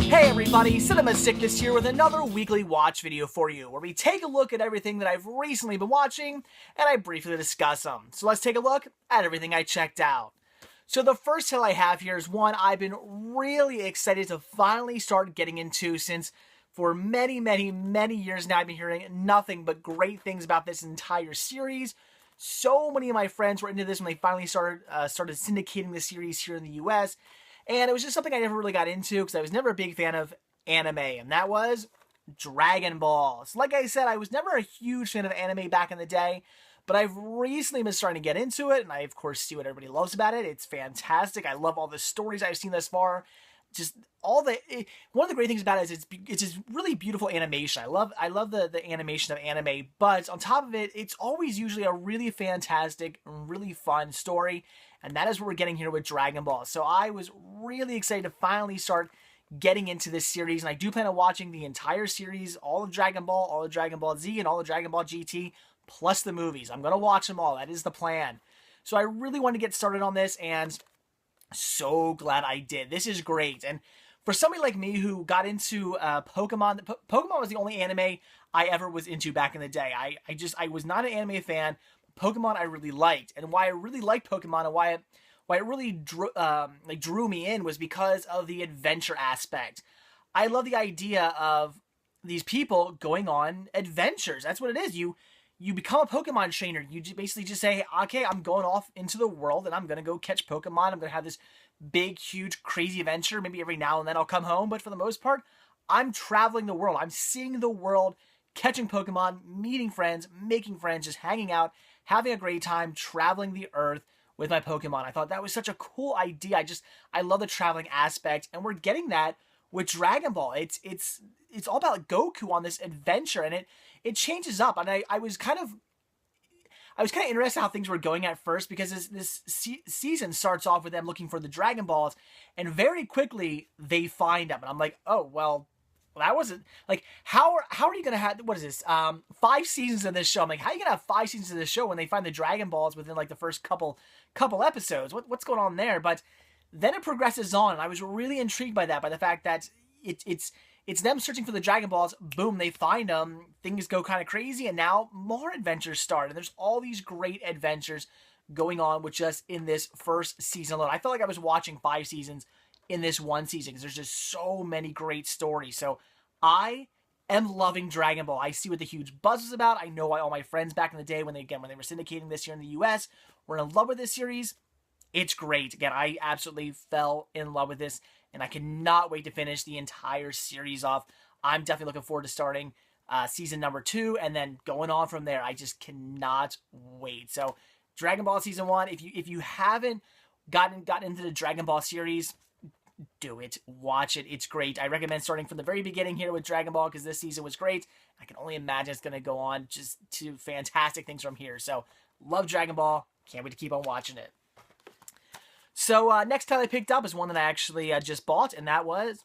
Hey everybody, Cinema Sickness here with another weekly watch video for you, where we take a look at everything that I've recently been watching, and I briefly discuss them. So let's take a look at everything I checked out. So the first title I have here is one I've been really excited to finally start getting into, since for many years now I've been hearing nothing but great things about this entire series. So many of my friends were into this when they finally started syndicating the series here in the US, and it was just something I never really got into because I was never a big fan of anime, and that was Dragon Ball. So like I said, I was never a huge fan of anime back in the day, but I've recently been starting to get into it, and I, of course, see what everybody loves about it. It's fantastic. I love all the stories I've seen thus far. Just one of the great things about it is it's just really beautiful animation. I love the animation of anime, but on top of it, it's always usually a really fantastic, really fun story, and that is what we're getting here with Dragon Ball. So I was really excited to finally start getting into this series, and I do plan on watching the entire series, all of Dragon Ball, all of Dragon Ball Z, and all of Dragon Ball GT, plus the movies. I'm going to watch them all. That is the plan. So I really want to get started on this, and so glad I did. This is great. And for somebody like me who got into Pokemon, Pokemon was the only anime I ever was into back in the day. I was not an anime fan. Pokemon I really liked, and why I really liked Pokemon and why it really drew me in was because of the adventure aspect. I love the idea of these people going on adventures. That's what it is. You become a Pokemon trainer. You basically just say, okay, I'm going off into the world and I'm going to go catch Pokemon. I'm going to have this big, huge, crazy adventure. Maybe every now and then I'll come home. But for the most part, I'm traveling the world. I'm seeing the world, catching Pokemon, meeting friends, making friends, just hanging out, having a great time, traveling the earth with my Pokemon. I thought that was such a cool idea. I love the traveling aspect. And we're getting that with Dragon Ball. It's all about Goku on this adventure, and it changes up. And I was kind of interested how things were going at first, because this season starts off with them looking for the Dragon Balls, and very quickly they find them. And I'm like, oh, well, that wasn't, like, how are you going to have, what is this, 5 seasons of this show? I'm like, how are you going to have 5 seasons of this show when they find the Dragon Balls within, like, the first couple episodes? What's going on there? But then it progresses on, and I was really intrigued by that, by the fact that it's them searching for the Dragon Balls. Boom, they find them. Things go kind of crazy, and now more adventures start. And there's all these great adventures going on with just in this first season alone. I felt like I was watching 5 seasons in this one season, because there's just so many great stories. So I am loving Dragon Ball. I see what the huge buzz is about. I know why all my friends back in the day, when they were syndicating this here in the US, were in love with this series. It's great. Again, I absolutely fell in love with this, and I cannot wait to finish the entire series off. I'm definitely looking forward to starting season number 2, and then going on from there. I just cannot wait. So, Dragon Ball Season 1, if you haven't gotten into the Dragon Ball series, do it. Watch it. It's great. I recommend starting from the very beginning here with Dragon Ball, because this season was great. I can only imagine it's going to go on just to fantastic things from here. So, love Dragon Ball. Can't wait to keep on watching it. So, next title I picked up is one that I actually just bought, and that was,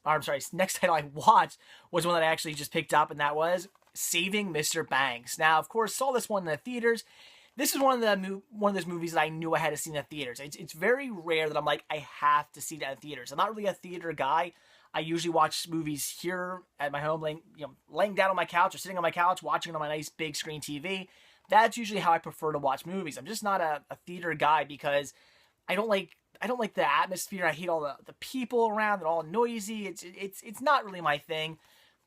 next title I watched was one that I actually just picked up, and that was Saving Mr. Banks. Now, of course, saw this one in the theaters. This is one of those movies that I knew I had to see in the theaters. It's very rare that I'm like, I have to see that in theaters. I'm not really a theater guy. I usually watch movies here at my home, laying down on my couch or sitting on my couch, watching it on my nice big screen TV. That's usually how I prefer to watch movies. I'm just not a theater guy, because I don't like the atmosphere. I hate all the people around. They're all noisy. It's not really my thing.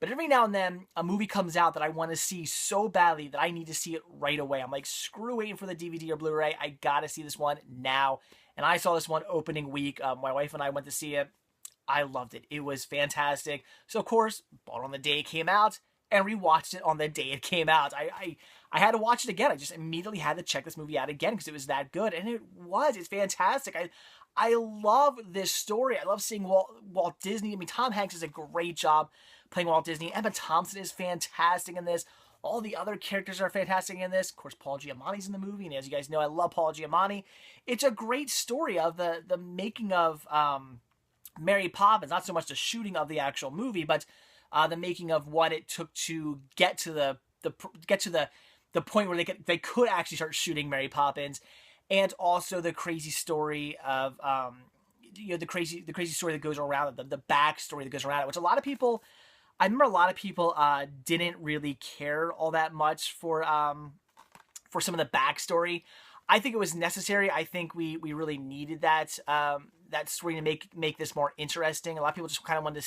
But every now and then, a movie comes out that I want to see so badly that I need to see it right away. I'm like, screw waiting for the DVD or Blu-ray. I gotta see this one now. And I saw this one opening week. My wife and I went to see it. I loved it. It was fantastic. So, of course, bought it on the day it came out and rewatched it on the day it came out. I had to watch it again. I just immediately had to check this movie out again because it was that good. And it was. It's fantastic. I love this story. I love seeing Walt Disney. I mean, Tom Hanks does a great job playing Walt Disney. Emma Thompson is fantastic in this. All the other characters are fantastic in this. Of course, Paul Giamatti's in the movie, and as you guys know, I love Paul Giamatti. It's a great story of the making of Mary Poppins. Not so much the shooting of the actual movie, but the making of what it took to get to the point where they could actually start shooting Mary Poppins. and also the crazy story of the crazy story that goes around it, the backstory that goes around it, which a lot of people, I remember a lot of people didn't really care all that much for some of the backstory. I think it was necessary. I think we really needed that that story to make this more interesting. A lot of people just kind of wanted to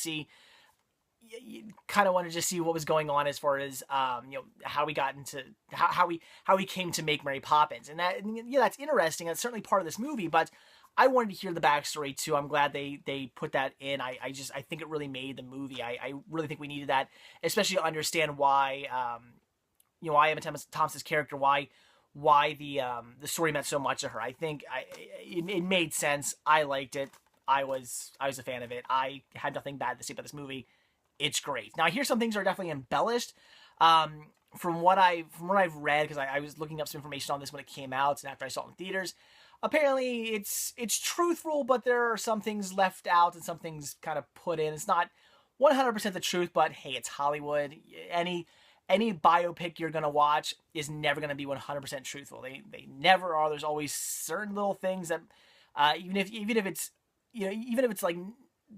see, what was going on as far as how we got into how we came to make Mary Poppins, and that's interesting. That's certainly part of this movie, but I wanted to hear the backstory too. I'm glad they put that in. I think it really made the movie. I really think we needed that, especially to understand why why Emma Thompson's character, why the story meant so much to her. I think it made sense. I liked it. I was a fan of it. I had nothing bad to say about this movie. It's great. Now, here's some things that are definitely embellished. From what I've read, because I was looking up some information on this when it came out, and after I saw it in theaters, apparently it's truthful, but there are some things left out and some things kind of put in. It's not 100% the truth, but hey, it's Hollywood. Any biopic you're gonna watch is never gonna be 100% truthful. They never are. There's always certain little things that even if it's like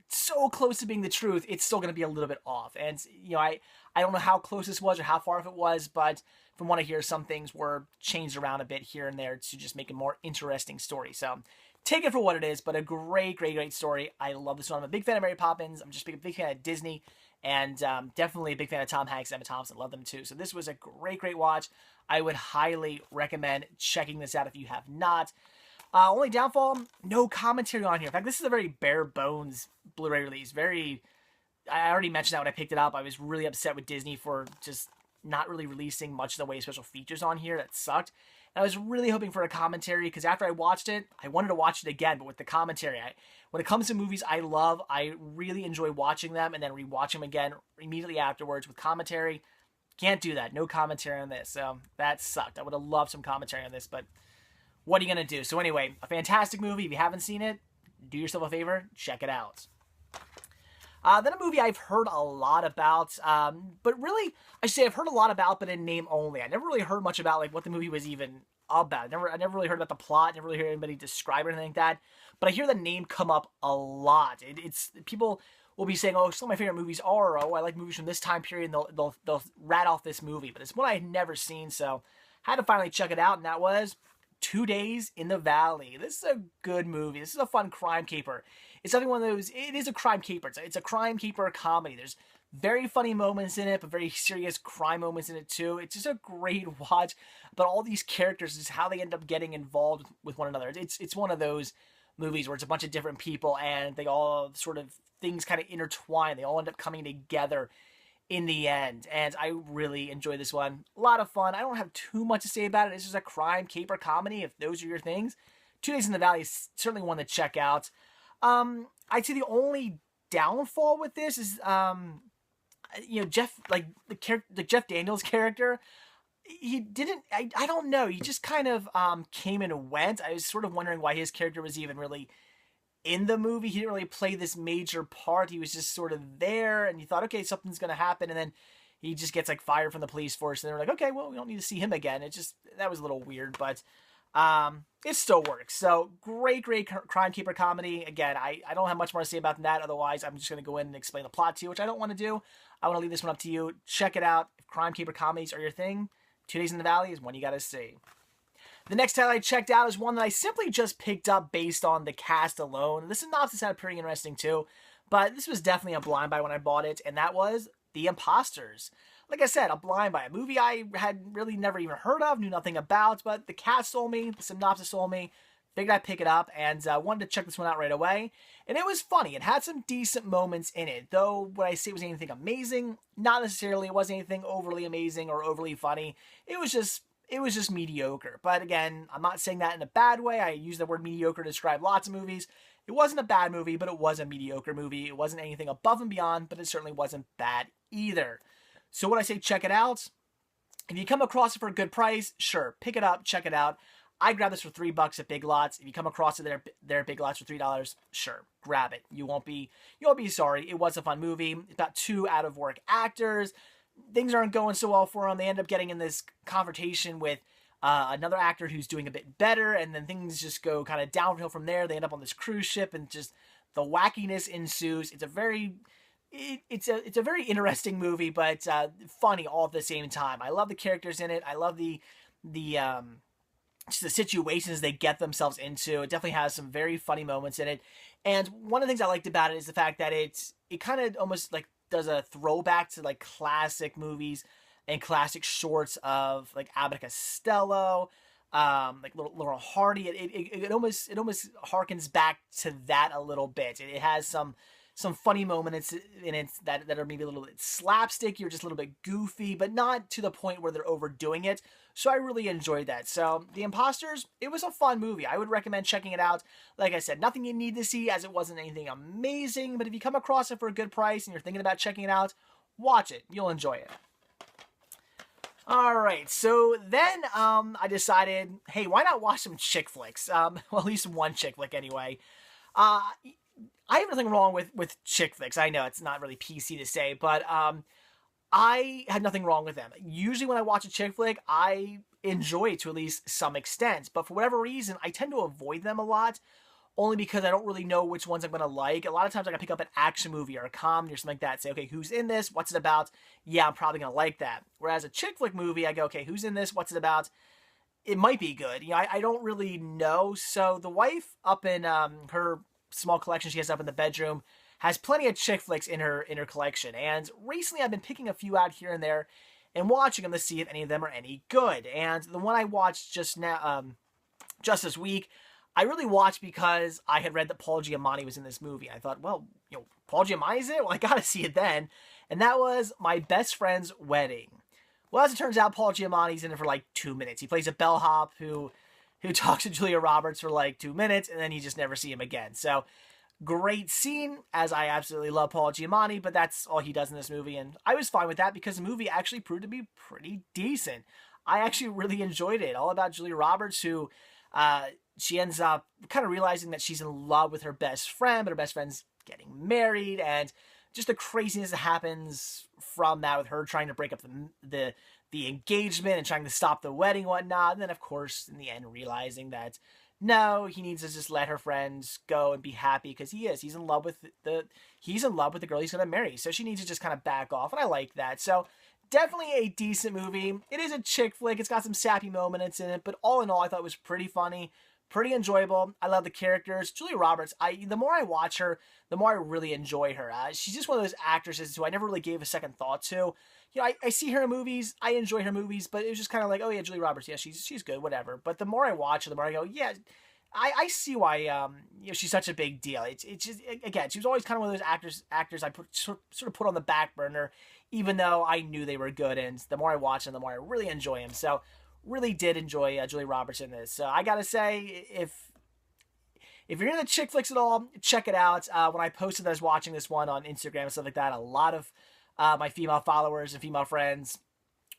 so close to being the truth, it's still going to be a little bit off. And I don't know how close this was or how far off it was, but from what I hear, some things were changed around a bit here and there to just make a more interesting story. So take it for what it is, but a great story. I love this one. I'm a big fan of Mary Poppins. I'm just a big fan of Disney, and definitely a big fan of Tom Hanks and Emma Thompson. Love them too. So this was a great watch. I would highly recommend checking this out if you have not. Only downfall, no commentary on here. In fact, this is a very bare bones Blu-ray release. I already mentioned that when I picked it up. I was really upset with Disney for just not really releasing much of the way special features on here. That sucked. And I was really hoping for a commentary, because after I watched it, I wanted to watch it again, but with the commentary. When it comes to movies I really enjoy watching them and then rewatch them again immediately afterwards with commentary. Can't do that. No commentary on this. So that sucked. I would have loved some commentary on this, but what are you going to do? So anyway, a fantastic movie. If you haven't seen it, do yourself a favor, check it out. Then a movie I've heard a lot about, but really, I should say I've heard a lot about, but in name only. I never really heard much about like what the movie was even about. I never really heard about the plot. Never really heard anybody describe it or anything like that. But I hear the name come up a lot. It's people will be saying, "Oh, some of my favorite movies are," "Oh, I like movies from this time period." And they'll rat off this movie, but it's one I had never seen, so had to finally check it out, and that was 2 Days in the Valley. This is a good movie. This is a fun crime caper. It's something one of those. It is a crime caper. It's a crime caper comedy. There's very funny moments in it, but very serious crime moments in it too. It's just a great watch. But all these characters, is how they end up getting involved with one another. It's one of those movies where it's a bunch of different people and they all sort of things kind of intertwine. They all end up coming together in the end, and I really enjoyed this one. A lot of fun. I don't have too much to say about it. It's just a crime caper comedy, if those are your things. 2 Days in the Valley is certainly one to check out. I'd say the only downfall with this is Jeff, like the Jeff Daniels character. He didn't, I don't know, he just kind of came and went. I was sort of wondering why his character was even really in the movie. He didn't really play this major part. He was just sort of there, and you thought, okay, something's going to happen, and then he just gets like fired from the police force, and they're like, okay, well, we don't need to see him again. That was a little weird, but it still works. So great crime caper comedy. Again, I don't have much more to say about that. Otherwise, I'm just going to go in and explain the plot to you, which I don't want to do. I want to leave this one up to you. Check it out. If crime caper comedies are your thing, 2 Days in the Valley is one you got to see. The next title I checked out is one that I simply just picked up based on the cast alone. The synopsis sounded pretty interesting too, but this was definitely a blind buy when I bought it, and that was The Impostors. Like I said, a blind buy. A movie I had really never even heard of, knew nothing about, but the cast sold me, the synopsis sold me, figured I'd pick it up, and wanted to check this one out right away. And it was funny. It had some decent moments in it, though would I say it was anything amazing? Not necessarily. It wasn't anything overly amazing or overly funny. It was just mediocre. But again, I'm not saying that in a bad way. I use the word mediocre to describe lots of movies. It wasn't a bad movie, but it was a mediocre movie. It wasn't anything above and beyond, but it certainly wasn't bad either. So when I say check it out, if you come across it for a good price, sure, pick it up, check it out. I grabbed this for $3 at Big Lots. If you come across it there at Big Lots for $3, sure, grab it. You won't be sorry. It was a fun movie. It's about 2 out-of-work actors. Things aren't going so well for them. They end up getting in this confrontation with another actor who's doing a bit better, and then things just go kind of downhill from there. They end up on this cruise ship, and just the wackiness ensues. It's a very it's a very interesting movie, but funny all at the same time. I love the characters in it. I love the just the situations they get themselves into. It definitely has some very funny moments in it. And one of the things I liked about it is the fact that it kind of almost like does a throwback to like classic movies and classic shorts of like Abbott and Costello, like Laurel Hardy. It almost harkens back to that a little bit. It has some funny moments in it that are maybe a little bit slapstick, or just a little bit goofy, but not to the point where they're overdoing it. So I really enjoyed that. So The Impostors, it was a fun movie. I would recommend checking it out. Like I said, nothing you need to see, as it wasn't anything amazing, but if you come across it for a good price and you're thinking about checking it out, watch it. You'll enjoy it. Alright, so then I decided, hey, why not watch some chick flicks? Well, at least one chick flick anyway. I have nothing wrong with chick flicks. I know it's not really PC to say, but I had nothing wrong with them. Usually when I watch a chick flick, I enjoy it to at least some extent, but for whatever reason, I tend to avoid them a lot, only because I don't really know which ones I'm going to like. A lot of times I can pick up an action movie or a comedy or something like that, say, okay, who's in this? What's it about? Yeah, I'm probably going to like that. Whereas a chick flick movie, I go, okay, who's in this? What's it about? It might be good. You know, I don't really know. So the wife up in her small collection she has up in the bedroom has plenty of chick flicks in her collection, and recently I've been picking a few out here and there and watching them to see if any of them are any good. And the one I watched just now, just this week, I really watched because I had read that Paul Giamatti was in this movie. I thought, well, you know, Paul Giamatti's in it? Well, I gotta see it then. And that was My Best Friend's Wedding. Well, as it turns out, Paul Giamatti's in it for like 2 minutes. He plays a bellhop who talks to Julia Roberts for like 2 minutes, and then you just never see him again. So, great scene, as I absolutely love Paul Giamatti, but that's all he does in this movie, and I was fine with that because the movie actually proved to be pretty decent. I actually really enjoyed it. All about Julia Roberts, who she ends up kind of realizing that she's in love with her best friend, but her best friend's getting married, and just the craziness that happens from that, with her trying to break up the engagement and trying to stop the wedding and whatnot, and then of course in the end realizing that no, he needs to just let her friends go and be happy, because he's in love with the girl he's going to marry. So she needs to just kind of back off, and I like that. So definitely a decent movie. It is a chick flick. It's got some sappy moments in it, but all in all, I thought it was pretty funny, pretty enjoyable. I love the characters. Julia Roberts, the more I watch her, the more I really enjoy her. She's just one of those actresses who I never really gave a second thought to. You know, I see her in movies, I enjoy her movies, but it was just kind of like, oh yeah, Julia Roberts, yeah, she's good, whatever. But the more I watch her, the more I go, yeah, I see why you know, she's such a big deal. It's just, again, she was always kind of one of those actors I sort of put on the back burner, even though I knew they were good. And the more I watch them, the more I really enjoy them. So really did enjoy Julia Roberts in this. So I gotta say, if you're into chick flicks at all, check it out. When I posted that I was watching this one on Instagram and stuff like that, a lot of my female followers and female friends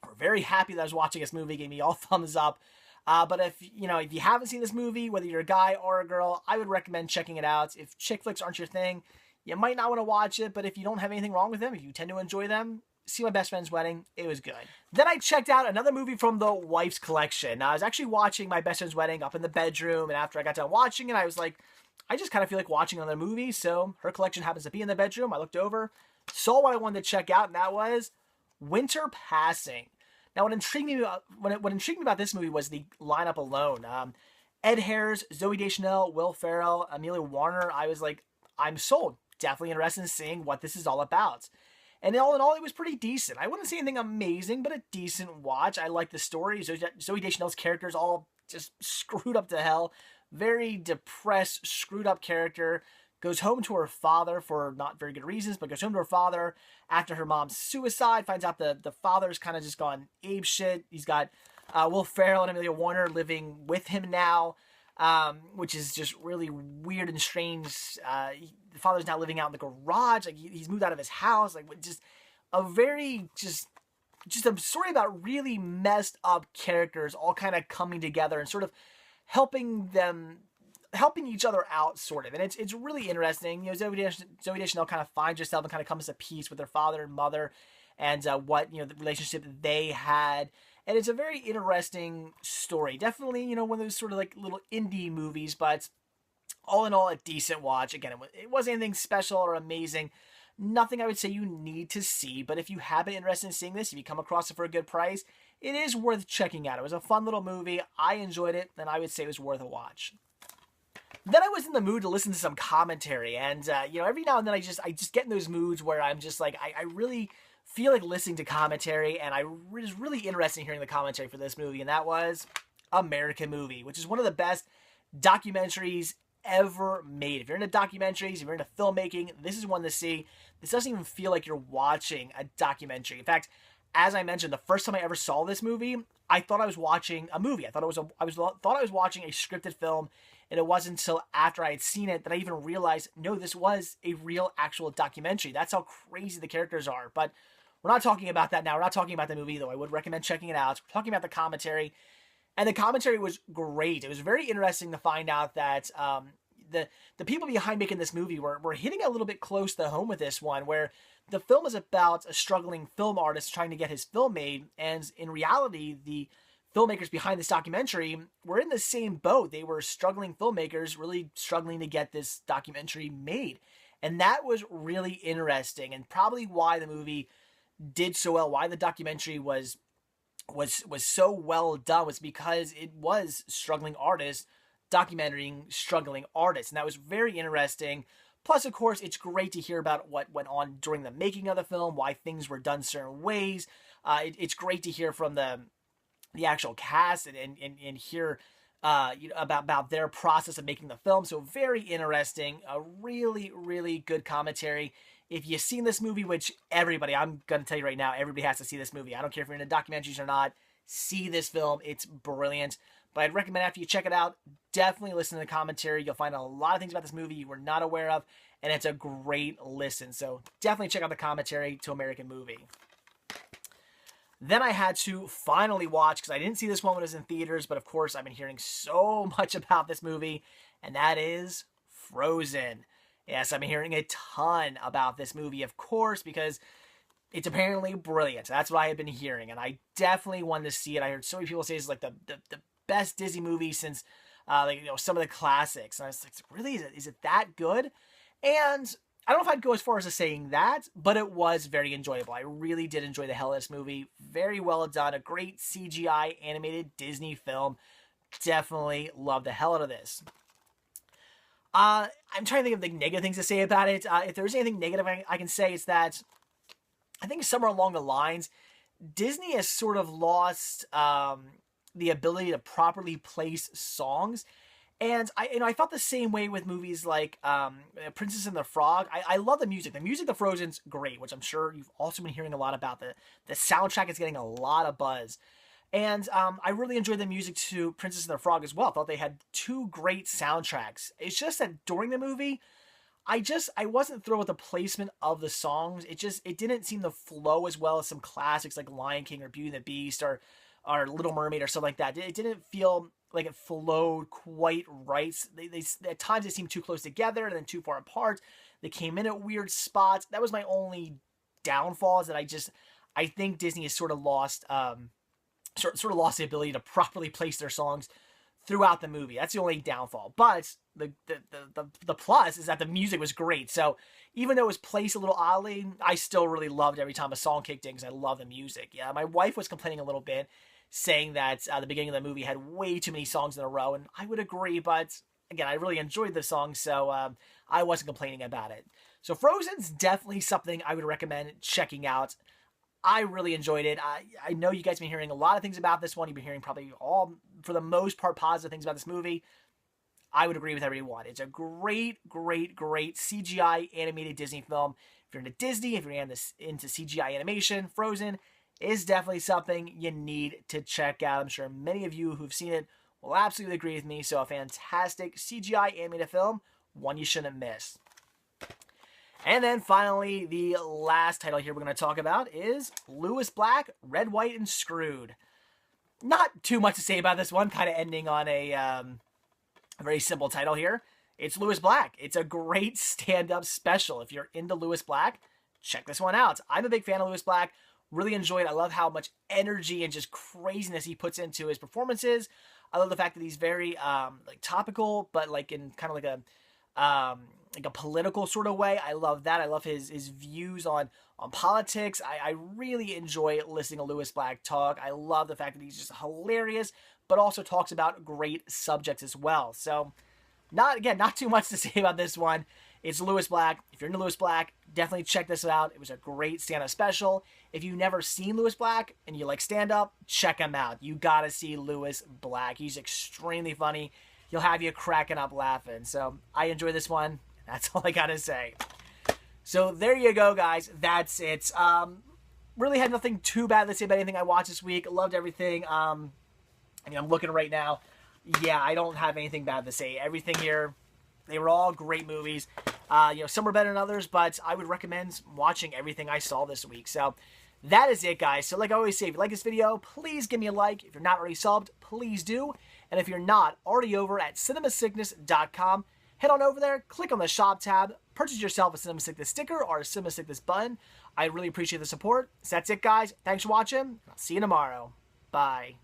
were very happy that I was watching this movie, gave me all thumbs up. But if you haven't seen this movie, whether you're a guy or a girl, I would recommend checking it out. If chick flicks aren't your thing, you might not want to watch it, but if you don't have anything wrong with them, if you tend to enjoy them, see My Best Friend's Wedding. It was good. Then I checked out another movie from the wife's collection. I was actually watching My Best Friend's Wedding up in the bedroom, and after I got done watching it, I was like, I just kind of feel like watching another movie, so her collection happens to be in the bedroom. I looked over, saw what I wanted to check out, and that was Winter Passing. Now, what intrigued me about this movie was the lineup alone. Ed Harris, Zooey Deschanel, Will Ferrell, Amelia Warner. I was like, I'm sold. Definitely interested in seeing what this is all about. And all in all, it was pretty decent. I wouldn't say anything amazing, but a decent watch. I like the story. Zooey Deschanel's character is all just screwed up to hell. Very depressed, screwed up character. Goes home to her father for not very good reasons, but goes home to her father after her mom's suicide. Finds out the father's kind of just gone ape shit. He's got Will Ferrell and Amelia Warner living with him now, which is just really weird and strange. The father's now living out in the garage. Like he's moved out of his house. Like just a very just a story about really messed up characters all kind of coming together and sort of helping each other out, sort of. And it's really interesting. You know, Zooey Deschanel kind of finds herself and kind of comes to peace with her father and mother, and what, you know, the relationship they had. And it's a very interesting story. Definitely, you know, one of those sort of like little indie movies, but all in all, a decent watch. Again, it wasn't anything special or amazing. Nothing I would say you need to see, but if you have been interested in seeing this, if you come across it for a good price, it is worth checking out. It was a fun little movie. I enjoyed it, and I would say it was worth a watch. Then I was in the mood to listen to some commentary, and you know, every now and then I just get in those moods where I'm just like, I really feel like listening to commentary, and I was really interested in hearing the commentary for this movie, and that was American Movie, which is one of the best documentaries ever made. If you're into documentaries, if you're into filmmaking, this is one to see. This doesn't even feel like you're watching a documentary. In fact, as I mentioned, the first time I ever saw this movie, I thought I was watching a movie. I thought I was watching a scripted film, and it wasn't until after I had seen it that I even realized, no, this was a real, actual documentary. That's how crazy the characters are. But we're not talking about that now. We're not talking about the movie, though. I would recommend checking it out. We're talking about the commentary. And the commentary was great. It was very interesting to find out that the people behind making this movie were hitting a little bit close to home with this one, where the film is about a struggling film artist trying to get his film made, and in reality, the filmmakers behind this documentary were in the same boat. They were struggling filmmakers, really struggling to get this documentary made. And that was really interesting, and probably why the movie did so well, why the documentary was so well done, was because it was struggling artists documenting struggling artists, and that was very interesting. Plus, of course, it's great to hear about what went on during the making of the film, why things were done certain ways. It's great to hear from the actual cast and hear you know, about their process of making the film. So very interesting, a really, really good commentary. If you've seen this movie, which everybody, I'm going to tell you right now, everybody has to see this movie. I don't care if you're into documentaries or not. See this film. It's brilliant. But I'd recommend after you check it out, definitely listen to the commentary. You'll find a lot of things about this movie you were not aware of, and it's a great listen. So definitely check out the commentary to American Movie. Then I had to finally watch, because I didn't see this one when it was in theaters, but of course I've been hearing so much about this movie, and that is Frozen. Yes, I've been hearing a ton about this movie, of course, because it's apparently brilliant. That's what I had been hearing, and I definitely wanted to see it. I heard so many people say it's like the best Disney movie since like, you know, some of the classics. And I was like, really? Is it that good? And I don't know if I'd go as far as to saying that, but it was very enjoyable. I really did enjoy the hell of this movie. Very well done. A great CGI animated Disney film. Definitely love the hell out of this. I'm trying to think of the negative things to say about it. If there's anything negative I can say, it's that I think somewhere along the lines, Disney has sort of lost the ability to properly place songs. And I felt the same way with movies like Princess and the Frog. I love the music. The music of Frozen's great, which I'm sure you've also been hearing a lot about. The soundtrack is getting a lot of buzz. And I really enjoyed the music to Princess and the Frog as well. I thought they had two great soundtracks. It's just that during the movie, I wasn't thrilled with the placement of the songs. It didn't seem to flow as well as some classics like Lion King or Beauty and the Beast or Little Mermaid or something like that. It didn't feel like it flowed quite right. They at times they seemed too close together and then too far apart. They came in at weird spots. That was my only downfall, is that I think Disney has sort of lost lost the ability to properly place their songs throughout the movie. That's the only downfall. But the plus is that the music was great. So even though it was placed a little oddly, I still really loved every time a song kicked in, because I love the music. Yeah, my wife was complaining a little bit, saying that the beginning of the movie had way too many songs in a row, and I would agree, but again, I really enjoyed the song, so I wasn't complaining about it. So Frozen's definitely something I would recommend checking out. I really enjoyed it. I know you guys have been hearing a lot of things about this one. You've been hearing probably all, for the most part, positive things about this movie. I would agree with everyone. It's a great, great, great CGI animated Disney film. If you're into Disney, if you're into CGI animation, Frozen is definitely something you need to check out. I'm sure many of you who've seen it will absolutely agree with me. So a fantastic CGI animated film, one you shouldn't miss. And then finally, the last title here we're going to talk about is Lewis Black, Red, White, and Screwed. Not too much to say about this one, kind of ending on a very simple title here. It's Lewis Black. It's a great stand-up special. If you're into Lewis Black, check this one out. I'm a big fan of Lewis Black. Really enjoyed. I love how much energy and just craziness he puts into his performances. I love the fact that he's very like topical, but like in kind of like a political sort of way. I love that. I love his views on politics. I really enjoy listening to Lewis Black talk. I love the fact that he's just hilarious, but also talks about great subjects as well. So not too much to say about this one. It's Lewis Black. If you're into Lewis Black, definitely check this out. It was a great stand-up special. If you've never seen Lewis Black and you like stand-up, check him out. You gotta see Lewis Black. He's extremely funny. He'll have you cracking up laughing. So I enjoy this one. That's all I gotta say. So there you go, guys. That's it. Really had nothing too bad to say about anything I watched this week. Loved everything. I mean, I'm looking right now. Yeah, I don't have anything bad to say. Everything here, they were all great movies. Some were better than others, but I would recommend watching everything I saw this week. So that is it, guys. So like I always say, if you like this video, please give me a like. If you're not already subbed, please do. And if you're not already over at cinemasickness.com, head on over there, click on the shop tab, purchase yourself a Cinema Sickness sticker or a Cinema Sickness button. I really appreciate the support. So that's it, guys. Thanks for watching. I'll see you tomorrow. Bye.